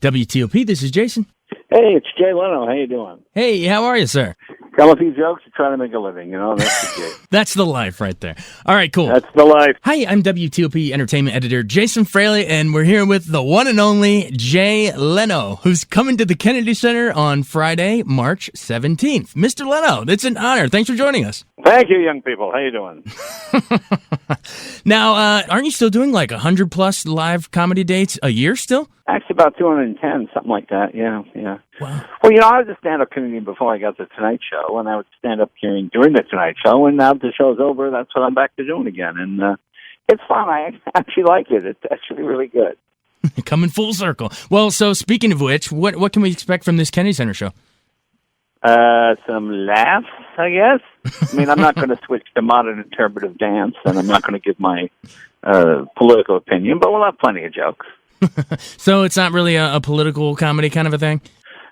WTOP, this is Jason. Hey, it's Jay Leno. How you doing? Hey, how are you, sir? Tell a few jokes to try to make a living, that's the gig. That's the life right there. All right, cool. That's the life. Hi, I'm WTOP entertainment editor Jason Fraley, and we're here with the one and only Jay Leno, who's coming to the Kennedy Center on Friday, March 17th. Mr. Leno, it's an honor. Thanks for joining us. Thank you, young people. How you doing? Now, aren't you still doing like 100-plus live comedy dates a year still? Actually, about 210, something like that. Yeah. Wow. Well, I was a stand-up comedian before I got the Tonight Show, and I would stand up during the Tonight Show, and now the show's over, that's what I'm back to doing again. And it's fun. I actually like it. It's actually really good. Coming full circle. Well, so speaking of which, what can we expect from this Kennedy Center show? Some laughs, I guess. I mean, I'm not going to switch to modern interpretive dance, and I'm not going to give my political opinion, but we'll have plenty of jokes. So it's not really a political comedy kind of a thing?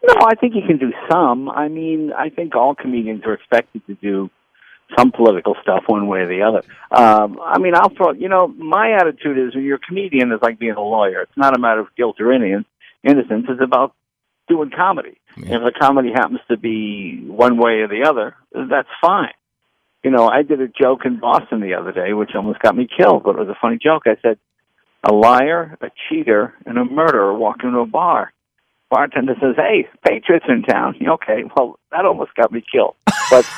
No, I think you can do some. I mean, I think all comedians are expected to do some political stuff one way or the other. I mean, I'll throw, my attitude is when you're a comedian, it's like being a lawyer. It's not a matter of guilt or innocence. It's about doing comedy. Yeah. If the comedy happens to be one way or the other, that's fine. I did a joke in Boston the other day, which almost got me killed, but it was a funny joke. I said, a liar, a cheater, and a murderer walk into a bar. Bartender says, "Hey, Patriots in town." Okay, well, that almost got me killed. But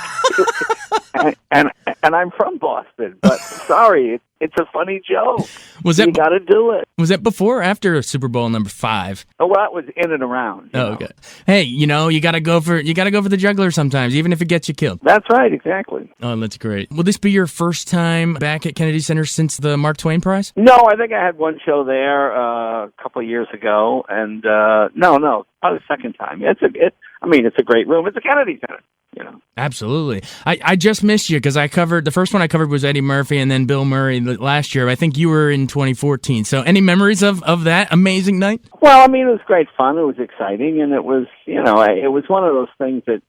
and I'm from Boston, but sorry, it's a funny joke. You got to do it. Was that before or after Super Bowl number 5? Oh, well, that was in and around. Oh, okay. Hey, you got to go for the juggler sometimes, even if it gets you killed. That's right, exactly. Oh, that's great. Will this be your first time back at Kennedy Center since the Mark Twain Prize? No, I think I had one show there a couple of years ago, and no, probably the second time. It's a great room. It's a Kennedy Center. Absolutely. I just missed you because the first one I covered was Eddie Murphy and then Bill Murray last year. I think you were in 2014. So any memories of that amazing night? Well, it was great fun. It was exciting, and it was, it was one of those things that,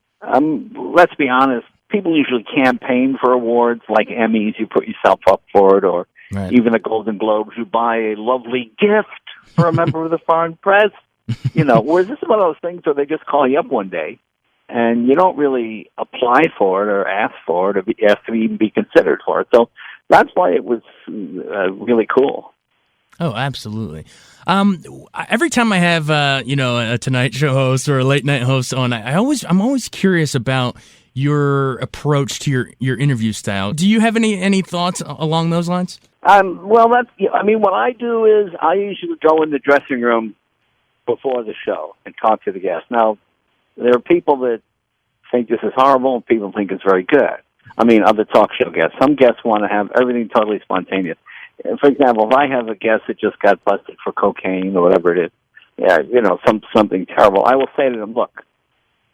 let's be honest, people usually campaign for awards like Emmys. You put yourself up for it, or right. Even the Golden Globes, you buy a lovely gift for a member of the foreign press. Whereas this is one of those things where they just call you up one day, and you don't really apply for it or ask for it or be asked to even be considered for it. So that's why it was really cool. Oh, absolutely. Every time I have, a Tonight Show host or a late night host on, I'm always curious about your approach to your interview style. Do you have any thoughts along those lines? Well, what I do is I usually go in the dressing room before the show and talk to the guests. Now, there are people that think this is horrible and people think it's very good. Other talk show guests. Some guests want to have everything totally spontaneous. For example, if I have a guest that just got busted for cocaine or whatever it is, something terrible, I will say to them, look,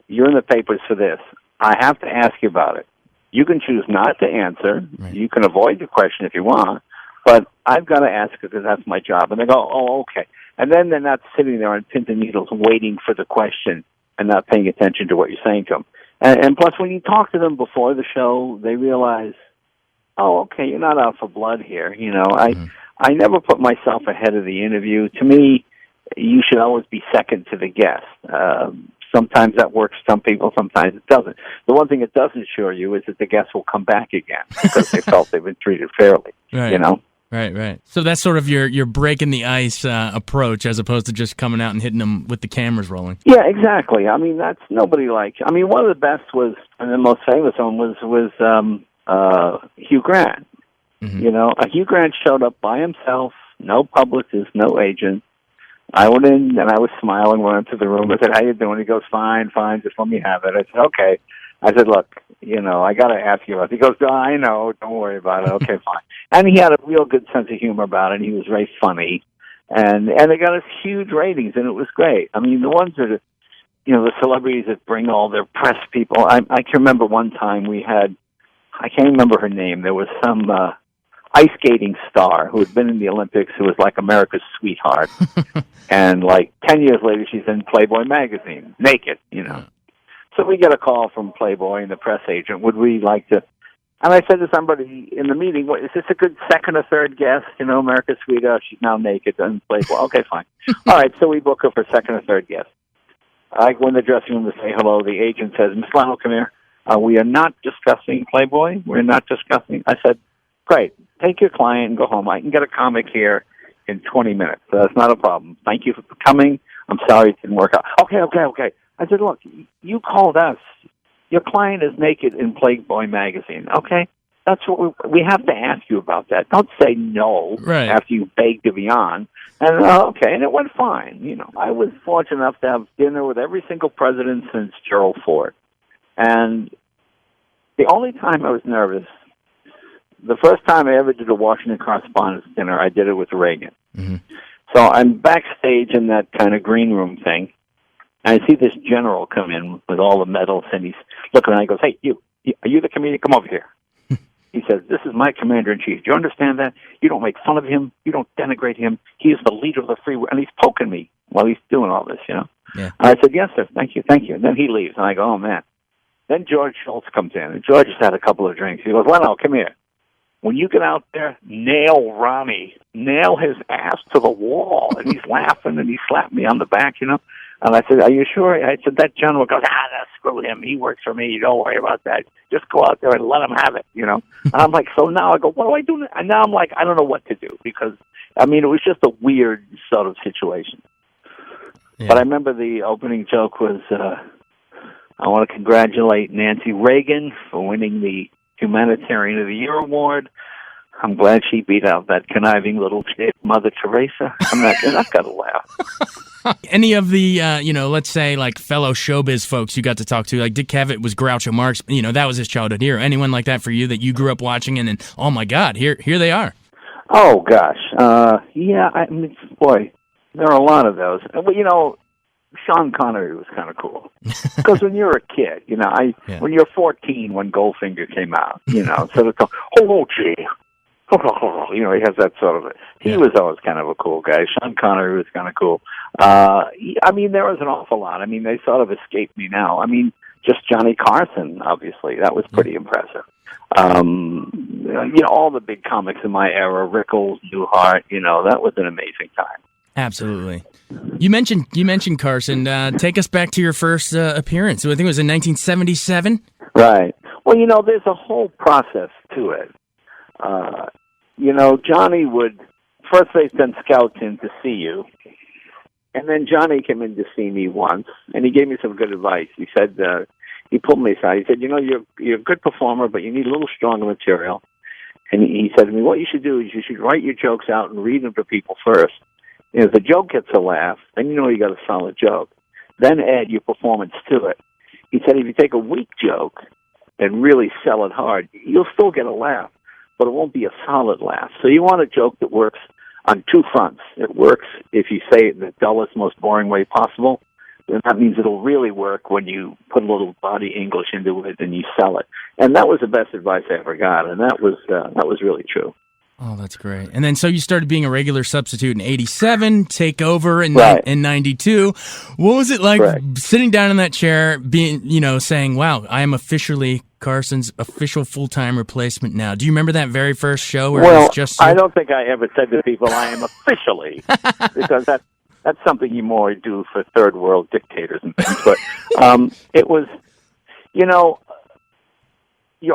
you're in the papers for this. I have to ask you about it. You can choose not to answer. Right. You can avoid the question if you want, but I've got to ask because that's my job. And they go, oh, okay. And then they're not sitting there on pins and needles waiting for the question and not paying attention to what you're saying to them. And plus, when you talk to them before the show, they realize, oh, okay, you're not out for blood here. I never put myself ahead of the interview. To me, you should always be second to the guest. Sometimes that works for some people, sometimes it doesn't. The one thing it does ensure you is that the guest will come back again because they felt they've been treated fairly, Right. Right. So that's sort of your breaking the ice approach as opposed to just coming out and hitting them with the cameras rolling. Yeah, exactly. That's nobody like. One of the best was, and the most famous one was Hugh Grant. Mm-hmm. Hugh Grant showed up by himself, no publicist, no agent. I went in and I was smiling, went into the room. I said, "How you doing?" He goes, "Fine, just let me have it." I said, "Okay." I said, "Look, I got to ask you about it." He goes, "Oh, I know, don't worry about it." Okay, fine. And he had a real good sense of humor about it, and he was very funny. And they got us huge ratings, and it was great. The ones that, the celebrities that bring all their press people. I can remember one time we had, I can't remember her name. There was some ice skating star who had been in the Olympics who was like America's sweetheart. And like 10 years later, she's in Playboy magazine, naked, So we get a call from Playboy and the press agent. Would we like to And I said to somebody in the meeting, "What is this a good second or third guest? You know, America's Sweetheart, she's now naked and Playboy." Okay, fine. All right, so we book her for second or third guest. I go in the dressing room to say hello. The agent says, "Miss Leno, come here. We are not discussing Playboy. We're not discussing." I said, "Great. Take your client and go home. I can get a comic here in 20 minutes. So that's not a problem. Thank you for coming. I'm sorry it didn't work out." Okay. I said, "Look, you called us. Your client is naked in Playboy magazine, okay? That's what we have to ask you about that. Don't say no after you begged to be on." And okay, and it went fine. You know, I was fortunate enough to have dinner with every single president since Gerald Ford. And the only time I was nervous, the first time I ever did a Washington Correspondents' Dinner, I did it with Reagan. Mm-hmm. So I'm backstage in that kind of green room thing. And I see this general come in with all the medals, and he's looking around. He goes, "Hey, you, are you the comedian? Come over here." He says, "This is my commander-in-chief. Do you understand that? You don't make fun of him. You don't denigrate him. He is the leader of the free world." And he's poking me while he's doing all this, you know. Yeah. And I said, "Yes, sir. Thank you. And then he leaves, and I go, "Oh, man." Then George Schultz comes in, and George has had a couple of drinks. He goes, "Leno, come here. When you get out there, nail Ronnie. Nail his ass to the wall." And he's laughing, and he slapped me on the back, you know. And I said, "Are you sure?" I said, "That general goes, screw him. He works for me. Don't worry about that. Just go out there and let him have it, you know." And I'm like, so now I go, what do I do? And now I'm like, I don't know what to do because, I mean, it was just a weird sort of situation. Yeah. But I remember the opening joke was, I want to congratulate Nancy Reagan for winning the Humanitarian of the Year award. I'm glad she beat out that conniving little shit, Mother Teresa. I've got to laugh. Any of the, let's say, like, fellow showbiz folks you got to talk to, like Dick Cavett was Groucho Marx, that was his childhood hero. Anyone like that for you that you grew up watching and then, oh, my God, here they are? Oh, gosh. Yeah, I mean, boy, there are a lot of those. Well, Sean Connery was kind of cool. Because when you're a kid, when you're 14 when Goldfinger came out, so it's, "Hello, Jay." He has that sort of. He was always kind of a cool guy. Sean Connery was kind of cool. I mean, there was an awful lot. I mean, they sort of escaped me now. I mean, just Johnny Carson, obviously, that was pretty impressive. All the big comics in my era, Rickles, Newhart, that was an amazing time. Absolutely. You mentioned Carson. Take us back to your first appearance. I think it was in 1977. Right. Well, there's a whole process to it. Johnny would first they send scouts in to see you, and then Johnny came in to see me once, and he gave me some good advice. He said, he pulled me aside. He said, you're a good performer, but you need a little stronger material. And he said to me, what you should do is you should write your jokes out and read them to people first. And if the joke gets a laugh, then you got a solid joke. Then add your performance to it. He said if you take a weak joke and really sell it hard, you'll still get a laugh, but it won't be a solid laugh. So you want a joke that works on two fronts. It works if you say it in the dullest, most boring way possible. And that means it'll really work when you put a little body English into it and you sell it. And that was the best advice I ever got, and that was really true. Oh, that's great. And then so you started being a regular substitute in 87, take over in 92. What was it like sitting down in that chair, being, saying, wow, I am officially Carson's official full-time replacement now? Do you remember that very first show where it was just you? I don't think I ever said to people I am officially, because that's something you more do for third world dictators and things. But it was, you're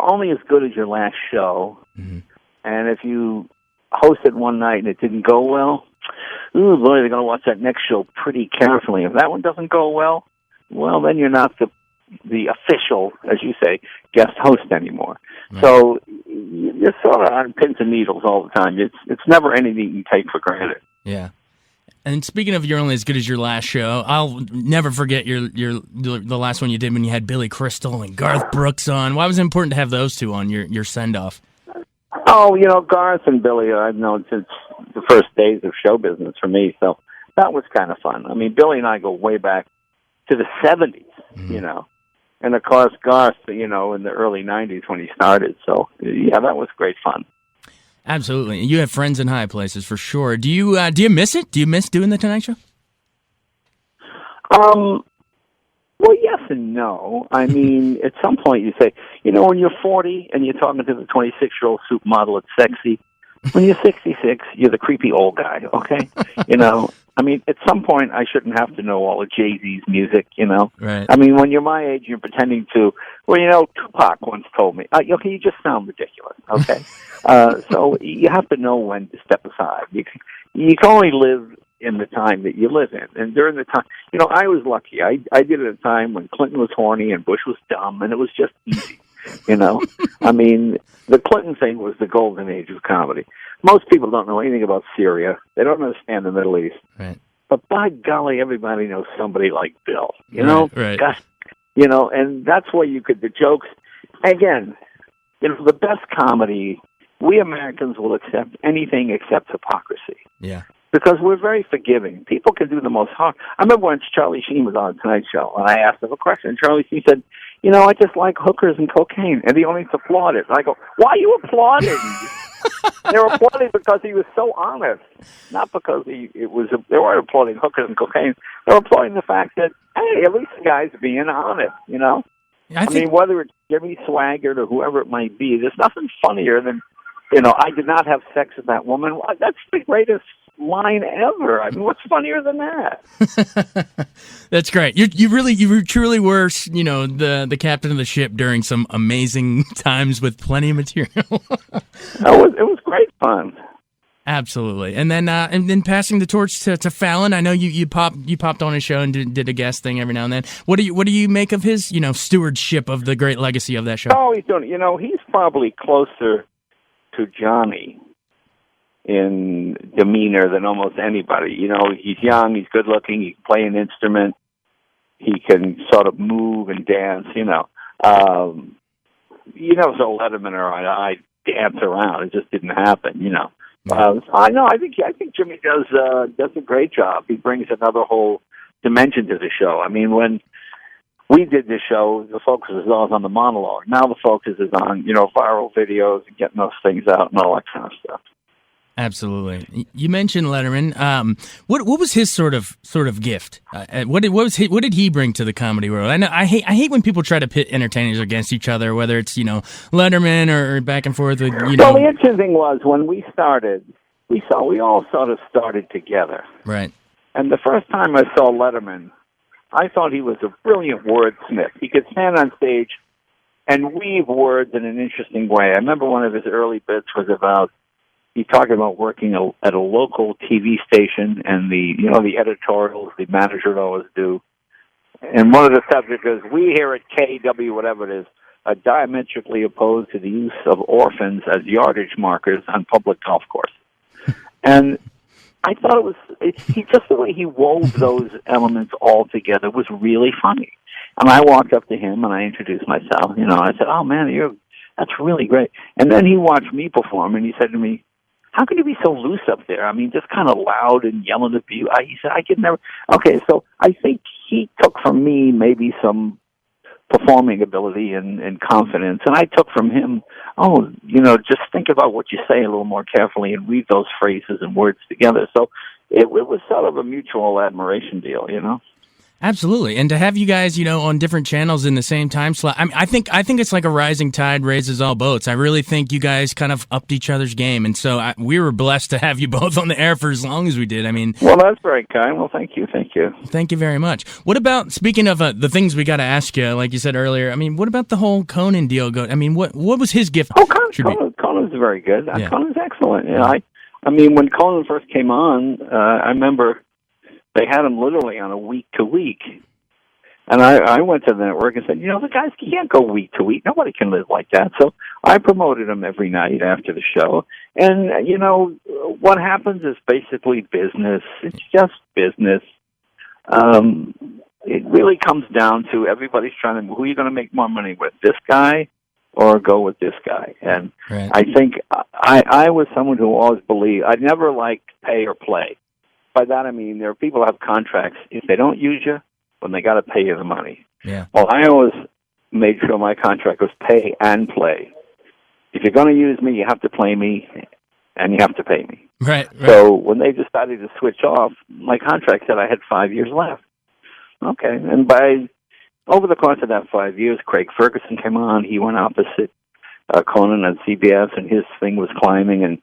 only as good as your last show. Mm-hmm. And if you hosted one night and it didn't go well, ooh, boy, they're going to watch that next show pretty carefully. If that one doesn't go well, then you're not the official, as you say, guest host anymore. Right. So you're sort of on pins and needles all the time. It's never anything you take for granted. Yeah. And speaking of you're only as good as your last show, I'll never forget the last one you did when you had Billy Crystal and Garth Brooks on. Why was it important to have those two on your send-off? Oh, Garth and Billy, I've known since the first days of show business for me, so that was kind of fun. I mean, Billy and I go way back to the 70s, and of course Garth, in the early 90s when he started, so yeah, that was great fun. Absolutely. You have friends in high places for sure. Do you miss it? Do you miss doing the Tonight Show? Well, yeah, yes and no. I mean, at some point you say, when you're 40 and you're talking to the 26-year-old supermodel, it's sexy. When you're 66, you're the creepy old guy, okay? I mean, at some point I shouldn't have to know all of Jay-Z's music, Right. I mean, when you're my age, you're pretending to, Tupac once told me, okay, you just sound ridiculous, okay? So you have to know when to step aside. You can only live in the time that you live in. And during the time, I was lucky. I did it at a time when Clinton was horny and Bush was dumb, and it was just easy, I mean, the Clinton thing was the golden age of comedy. Most people don't know anything about Syria. They don't understand the Middle East. Right. But by golly, everybody knows somebody like Bill, Right. Gosh, and that's where the jokes, again, the best comedy, we Americans will accept anything except hypocrisy. Yeah. Because we're very forgiving. People can do the most hard. I remember when Charlie Sheen was on Tonight Show, and I asked him a question, and Charlie Sheen said, I just like hookers and cocaine, and the audience applauded. And I go, why are you applauding? They were applauding because he was so honest, not because they weren't applauding hookers and cocaine. They were applauding the fact that, hey, at least the guy's being honest, I mean, whether it's Jimmy Swaggart or whoever it might be, there's nothing funnier than, I did not have sex with that woman. That's the greatest line ever. I mean, what's funnier than that? That's great. You truly were, the captain of the ship during some amazing times with plenty of material. It was great fun. Absolutely. And then passing the torch to Fallon. I know you popped on his show and did a guest thing every now and then. What do you make of his, stewardship of the great legacy of that show? Oh, he's doing. He's probably closer to Johnny in demeanor than almost anybody. He's young, he's good looking, he can play an instrument, he can sort of move and dance, so Letterman or I dance around. It just didn't happen, I think Jimmy does a great job. He brings another whole dimension to the show. I mean, when we did this show, the focus was always on the monologue. Now the focus is on, viral videos and getting those things out and all that kind of stuff. Absolutely. You mentioned Letterman. What was his sort of gift? What did he bring to the comedy world? I know I hate when people try to pit entertainers against each other, whether it's Letterman or back and forth. Well, the interesting thing was when we started, we all sort of started together. Right. And the first time I saw Letterman, I thought he was a brilliant wordsmith. He could stand on stage and weave words in an interesting way. I remember one of his early bits was about, he talked about working at a local TV station and the editorials the manager would always do. And one of the subjects is, we here at KW, whatever it is, are diametrically opposed to the use of orphans as yardage markers on public golf courses. And I thought just the way he wove those elements all together was really funny. And I walked up to him and I introduced myself. I said, "Oh man, that's really great." And then he watched me perform and he said to me, "How can you be so loose up there? I mean, just kind of loud and yelling at you." He said, "I could never." Okay, so I think he took from me maybe some performing ability and confidence, and I took from him, just think about what you say a little more carefully and weave those phrases and words together. So it was sort of a mutual admiration deal, Absolutely, and to have you guys, on different channels in the same time slot, I mean, I think it's like a rising tide raises all boats. I really think you guys kind of upped each other's game, and so we were blessed to have you both on the air for as long as we did. I mean, well, that's very kind. Well, thank you. Thank you very much. What about, speaking of the things we got to ask you, like you said earlier? I mean, what about the whole Conan deal? I mean, what was his gift? Oh, Conan's very good. Yeah. Conan's excellent. I mean, when Conan first came on, I remember they had him literally on a week-to-week. And I went to the network and said, the guys can't go week-to-week. Nobody can live like that. So I promoted him every night after the show. And, what happens is basically business. It's just business. It really comes down to everybody's trying to, who are you going to make more money with, this guy or go with this guy? And right. I think I was someone who always believed, I never liked pay or play. By that I mean there are people who have contracts. If they don't use you, then they got to pay you the money. Yeah. Well, I always made sure my contract was pay and play. If you're going to use me, you have to play me, and you have to pay me. Right. So when they decided to switch off, my contract said I had 5 years left. Okay, and by over the course of that 5 years, Craig Ferguson came on. He went opposite Conan on CBS, and his thing was climbing. And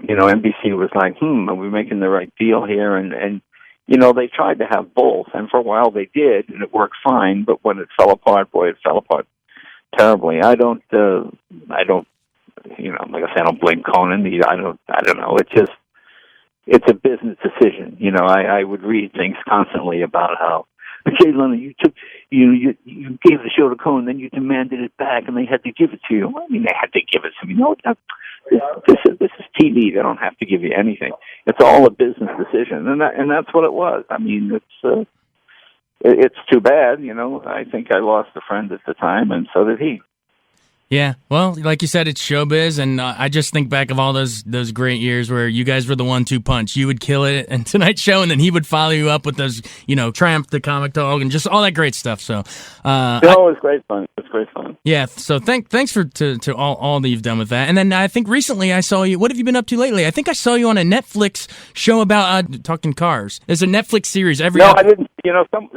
NBC was like, are we making the right deal here? And they tried to have both, and for a while they did, and it worked fine. But when it fell apart, boy, it fell apart terribly. I don't, like I said, I don't blame Conan. I don't know. It's a business decision. I would read things constantly about how, Jay Leno, you gave the show to Conan, then you demanded it back, and they had to give it to you. Well, I mean, they had to give it to me. No, this is TV. They don't have to give you anything. It's all a business decision, and that's what it was. I mean, it's too bad. I think I lost a friend at the time, and so did he. Yeah, well, like you said, it's showbiz, and I just think back of all those great years where you guys were the 1-2 punch. You would kill it in Tonight Show, and then he would follow you up with those, Triumph the Comic Dog, and just all that great stuff. So, it was great fun. It's great fun. Yeah. So thanks to all that you've done with that. And then I think recently I saw you. What have you been up to lately? I think I saw you on a Netflix show about talking cars. There's a Netflix series every. No, I didn't.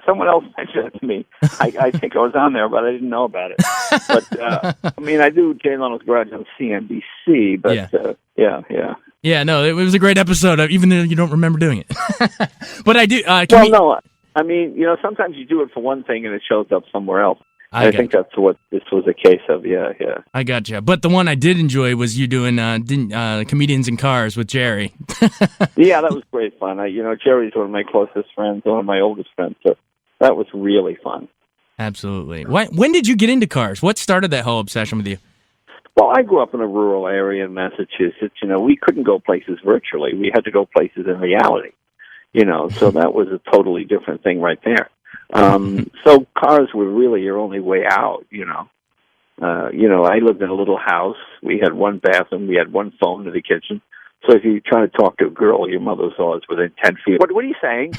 Someone else mentioned it to me. I think I was on there, but I didn't know about it. But I do Jay Leno's Garage on CNBC. But yeah. Yeah, no, it was a great episode, even though you don't remember doing it. But I do. No. Sometimes you do it for one thing and it shows up somewhere else. I think that's what this was a case of. Yeah. I gotcha. But the one I did enjoy was you doing Comedians in Cars with Jerry. Yeah, that was great fun. Jerry's one of my closest friends, one of my oldest friends. So that was really fun. Absolutely. When did you get into cars? What started that whole obsession with you? Well, I grew up in a rural area in Massachusetts. We couldn't go places virtually. We had to go places in reality. So that was a totally different thing right there. So cars were really your only way out, I lived in a little house. We had one bathroom. We had one phone in the kitchen. So if you try to talk to a girl, your mother saw us within 10 feet. What are you saying?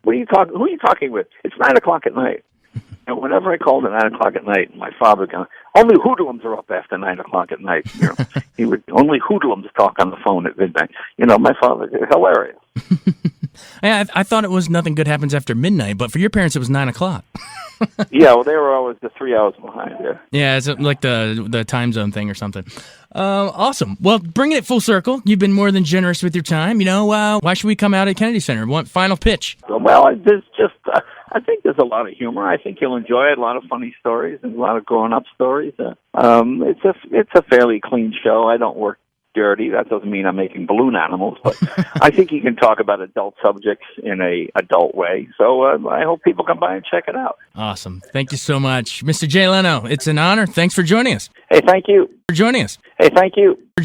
What are you talking? Who are you talking with? It's 9:00 at night. And whenever I called at 9:00 at night, my father would go, only hoodlums are up after 9:00 at night. He would only hoodlums talk on the phone at midnight. My father, hilarious. Yeah, I thought it was nothing good happens after midnight, but for your parents it was 9:00. Yeah, well, they were always the 3 hours behind. Yeah, it's like the time zone thing or something. Awesome. Well, bringing it full circle, you've been more than generous with your time. Why should we come out at Kennedy Center? One final pitch. Well, there's just I think there's a lot of humor. I think you'll enjoy it. A lot of funny stories and a lot of grown-up stories. It's a fairly clean show. I don't work dirty. That doesn't mean I'm making balloon animals, but I think you can talk about adult subjects in a adult way. So I hope people come by and check it out. Awesome. Thank you so much. Mr. Jay Leno, it's an honor. Thanks for joining us. Hey, thank you. For joining us. Hey, thank you.